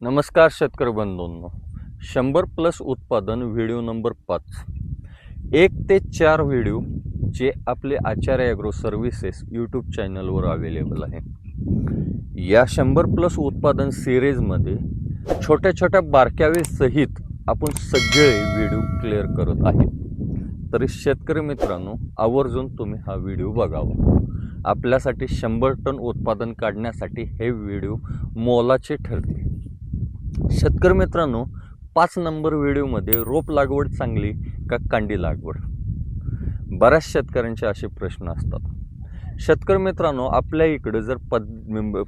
नमस्कार शेतकरी बंधूंनो, 100+ उत्पादन व्हिडिओ नंबर 5. 1 ते 4 व्हिडिओ जे आपले आचार्य ॲग्रो सर्व्हिसेस यूट्यूब चॅनलवर अवेलेबल आहे. या 100+ उत्पादन सिरीजमध्ये छोट्या छोट्या बारकावेसहित आपण सगळे व्हिडिओ क्लिअर करत आहे. तरी शेतकरी मित्रांनो, आवर्जून तुम्ही हा व्हिडिओ बघावा. आपल्यासाठी 100 टन उत्पादन काढण्यासाठी हे व्हिडिओ मोलाचे ठरतील. शेतकरी मित्रांनो, 5 नंबर व्हिडिओमध्ये रोप लागवड चांगली का कांडी लागवड, बऱ्याच शेतकऱ्यांचे असे प्रश्न असतात. शेतकरी मित्रांनो, आपल्या इकडे जर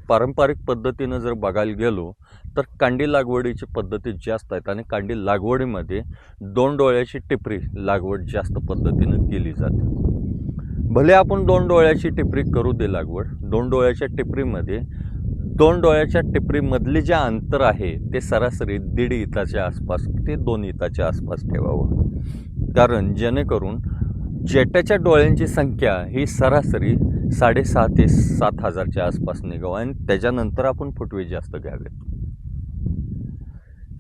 पारंपरिक पद्धतीनं जर बघायला गेलो तर कांडी लागवडीची पद्धती जास्त आहेत आणि कांडी लागवडीमध्ये 2 डोळ्याची टिपरी लागवड जास्त पद्धतीनं केली जाते. भले आपण 2 डोळ्याची टिपरी करू दे लागवड, 2 डोळ्याच्या टिपरीमध्ये 2 डोळ्याच्या टिपरीमधले जे अंतर आहे ते सरासरी 1.5 इंचाच्या आसपास ते 2 इंचाच्या आसपास ठेवावं. कारण जेणेकरून जेटाच्या डोळ्यांची संख्या ही सरासरी 6,500 ते 7,000च्या आसपास निघावं आणि त्याच्यानंतर आपण फुटवे जास्त घ्यावेत.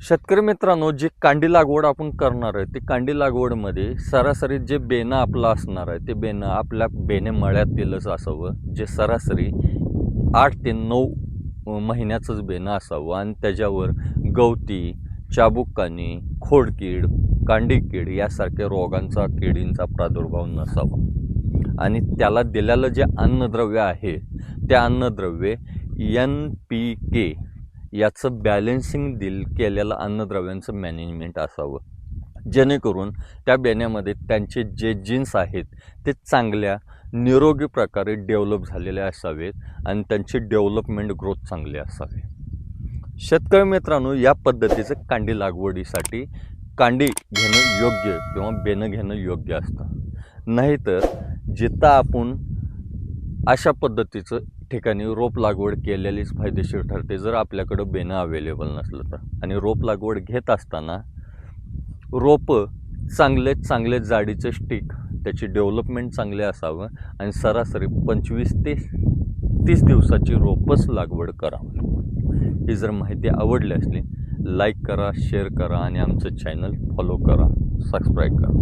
शेतकरी मित्रांनो, जी कांडी लागवड आपण करणार आहे ते कांडी लागवडमध्ये सरासरी जे बेणं आपलं असणार आहे ते बेणं आपल्या बेणे मळ्यातीलच असावं, जे सरासरी 8 ते 9 महिन्याचंच बेणं असावं आणि त्याच्यावर गवती, चाबुकानी, खोडकीड, कांडीकीड यासारख्या रोगांचा किडींचा प्रादुर्भाव नसावा आणि त्याला दिलेलं जे अन्नद्रव्य आहे ते अन्नद्रव्य NPK याचं बॅलेन्सिंग केलेलं अन्नद्रव्यांचं मॅनेजमेंट असावं, जेणेकरून त्या बेण्यामध्ये त्यांचे जे जीन्स आहेत ते चांगल्या निरोगी प्रकारे डेव्हलप झालेले असावेत आणि त्यांची डेव्हलपमेंट ग्रोथ चांगली असावी. शेतकरी मित्रांनो, या पद्धतीचं कांडी लागवडीसाठी कांडी घेणं योग्य किंवा बेणं घेणं योग्य असतं. नाहीतर जिथं आपण अशा पद्धतीचं ठिकाणी रोप लागवड केलेलीच फायदेशीर ठरते जर आपल्याकडं बेणं अवेलेबल नसलं तर. आणि रोप लागवड घेत असताना रोपं चांगले जाडीचे स्टिक, त्याची डेव्हलपमेंट चांगले असावं आणि सरासरी 25 ते 30 दिवसाची रोपच लागवड करावी. ही जर माहिती आवडली असली लाईक करा, शेअर करा आणि आमचं चॅनल फॉलो करा, सबस्क्राईब करा.